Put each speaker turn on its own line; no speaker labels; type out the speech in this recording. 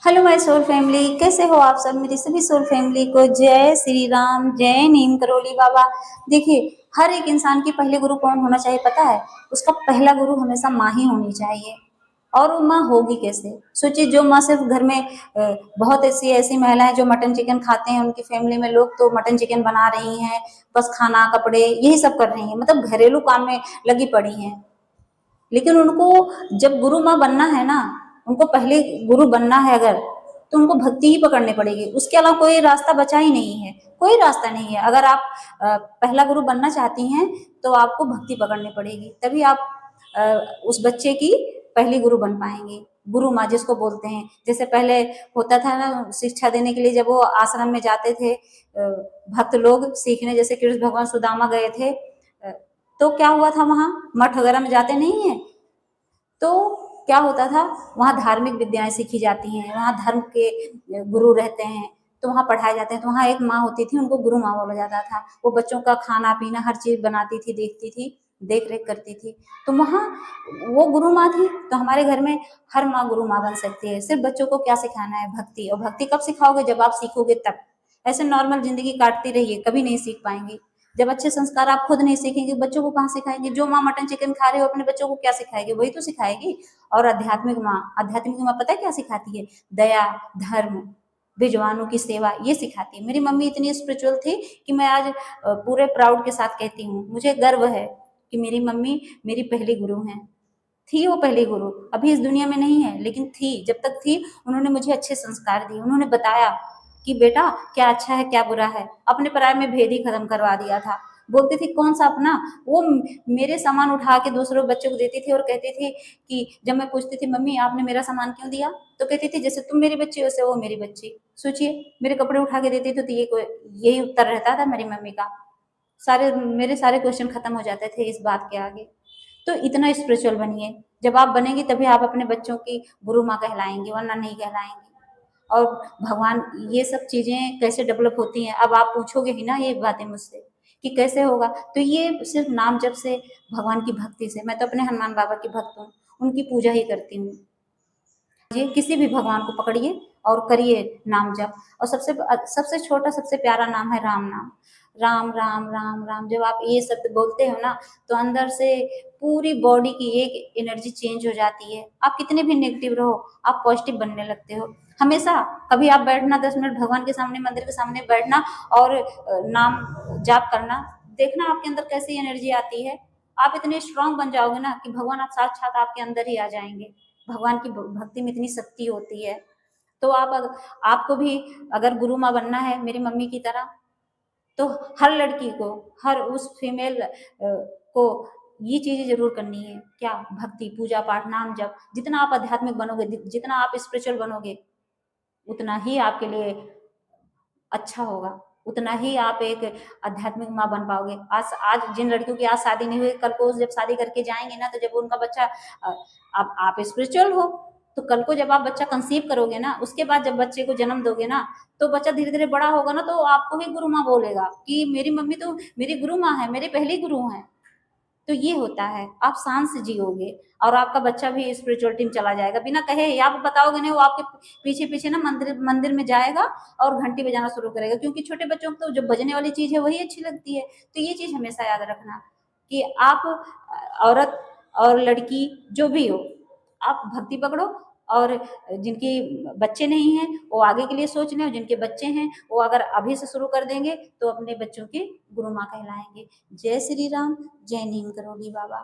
Hello my soul family, कैसे हो आप सब। मेरी सभी सोल फैमिली को जय श्री राम, जय नीम करोली बाबा। देखिए, हर एक इंसान की पहले गुरु कौन होना चाहिए पता है? उसका पहला गुरु हमेशा माँ ही होनी चाहिए। और वो माँ होगी कैसे? सोचिए, जो माँ सिर्फ घर में बहुत ऐसी ऐसी महिलाएं जो मटन चिकन खाते हैं, उनकी फैमिली में लोग तो मटन चिकन बना रही हैं, बस खाना कपड़े यही सब कर रही हैं, मतलब घरेलू काम में लगी पड़ी हैं। लेकिन उनको जब गुरु माँ बनना है ना, उनको पहले गुरु बनना है अगर, तो उनको भक्ति ही पकड़नी पड़ेगी। उसके अलावा कोई रास्ता बचा ही नहीं है, कोई रास्ता नहीं है। अगर आप पहला गुरु बनना चाहती हैं तो आपको भक्ति पकड़नी पड़ेगी, तभी आप अ, उस बच्चे की पहली गुरु बन पाएंगे। गुरु माँ जिसको बोलते हैं, जैसे पहले होता था ना, शिक्षा देने के लिए जब वो आश्रम में जाते थे भक्त लोग सीखने, जैसे कृष्ण भगवान सुदामा गए थे, तो क्या हुआ था, वहां मठ वगैरह में जाते नहीं है, तो क्या होता था, वहाँ धार्मिक विद्याएं सीखी जाती हैं, वहाँ धर्म के गुरु रहते हैं, तो वहाँ पढ़ाए जाते हैं। तो वहाँ एक माँ होती थी, उनको गुरु माँ बोला जाता था। वो बच्चों का खाना पीना हर चीज बनाती थी, देखती थी, देख रेख करती थी। तो वहाँ वो गुरु माँ थी। तो हमारे घर में हर माँ गुरु माँ बन सकती है। सिर्फ बच्चों को क्या सिखाना है? भक्ति। और भक्ति कब सिखाओगे? जब आप सीखोगे तब। ऐसे नॉर्मल जिंदगी काटती रहिए, कभी नहीं सीख पाएंगे। जब अच्छे संस्कार आप खुद नहीं सीखेंगे, बच्चों को कहाँ सिखाएंगे? जो माँ मटन चिकन खा रहे हो, अपने बच्चों को क्या सिखाएगी? वही तो सिखाएगी। और आध्यात्मिक माँ पता है क्या सिखाती है? दया, धर्म, बेजुबानों की सेवा, ये सिखाती है। मेरी मम्मी इतनी स्पिरिचुअल थी कि मैं आज पूरे प्राउड के साथ कहती हूँ, मुझे गर्व है कि मेरी मम्मी मेरी पहली गुरु हैं। थी वो पहली गुरु, अभी इस दुनिया में नहीं है, लेकिन थी। जब तक थी, उन्होंने मुझे अच्छे संस्कार दिए। उन्होंने बताया कि बेटा, क्या अच्छा है क्या बुरा है। अपने पराये में भेद ही खत्म करवा दिया था। बोलती थी कौन सा अपना, वो मेरे सामान उठा के दूसरों बच्चों को देती थी और कहती थी कि जब मैं पूछती थी मम्मी आपने मेरा सामान क्यों दिया, तो कहती थी जैसे तुम मेरी बच्ची वैसे वो मेरी बच्ची। सोचिए, मेरे कपड़े उठा के देती थी तो यही उत्तर रहता था मेरी मम्मी का। मेरे सारे क्वेश्चन खत्म हो जाते थे इस बात के आगे। तो इतना स्पिरिचुअल बनिए। जब आप बनेंगे तभी आप अपने बच्चों की गुरु माँ कहलाएंगे, वरना नहीं कहलाएंगे। और भगवान, ये सब चीजें कैसे डेवलप होती हैं, अब आप पूछोगे ही ना ये बातें मुझसे कि कैसे होगा। तो ये सिर्फ नाम जप से, भगवान की भक्ति से। मैं तो अपने हनुमान बाबा की भक्त हूँ, उनकी पूजा ही करती हूँ। ये किसी भी भगवान को पकड़िए और करिए नाम जप। और सबसे सबसे छोटा सबसे प्यारा नाम है राम नाम। राम राम राम राम, जब आप ये शब्द बोलते हो ना, तो अंदर से पूरी बॉडी की एक एनर्जी चेंज हो जाती है। आप कितने भी नेगेटिव रहो, आप पॉजिटिव बनने लगते हो हमेशा। कभी आप बैठना 10 मिनट भगवान के सामने, मंदिर के सामने बैठना और नाम जाप करना, देखना आपके अंदर कैसी एनर्जी आती है। आप इतने स्ट्रांग बन जाओगे ना कि भगवान आप साक्षात आपके अंदर ही आ जाएंगे। भगवान की भक्ति में इतनी शक्ति होती है। तो आपको भी अगर गुरु माँ बनना है मेरी मम्मी की तरह, तो हर लड़की को, हर उस फीमेल को ये चीजें जरूर करनी है। क्या? भक्ति, पूजा पाठ, नाम जप। जितना आप आध्यात्मिक बनोगे, जितना आप स्पिरिचुअल बनोगे, उतना ही आपके लिए अच्छा होगा, उतना ही आप एक आध्यात्मिक माँ बन पाओगे। आज आज जिन लड़कियों की आज शादी नहीं हुई, कल को जब शादी करके जाएंगे ना, तो जब उनका बच्चा, अब आप स्पिरिचुअल हो, तो कल को जब आप बच्चा कंसीव करोगे ना, उसके बाद जब बच्चे को जन्म दोगे ना, तो बच्चा धीरे धीरे बड़ा होगा ना, तो आपको ही गुरु माँ बोलेगा कि मेरी मम्मी तो मेरी गुरु माँ है, मेरे पहली गुरु हैं। तो ये होता है, आप शांत से जियोगे और आपका बच्चा भी स्पिरिचुअलिटी में चला जाएगा बिना कहे। आप बताओगे नहीं, वो आपके पीछे पीछे ना मंदिर मंदिर में जाएगा और घंटी बजाना शुरू करेगा, क्योंकि छोटे बच्चों को तो जो बजने वाली चीज है वही अच्छी लगती है। तो ये चीज हमेशा याद रखना कि आप औरत और लड़की जो भी हो, आप भक्ति पकड़ो। और जिनकी बच्चे नहीं हैं वो आगे के लिए सोच लें, और जिनके बच्चे हैं वो अगर अभी से शुरू कर देंगे तो अपने बच्चों की गुरु माँ कहलाएंगे। जय श्री राम, जय नीम करोली बाबा।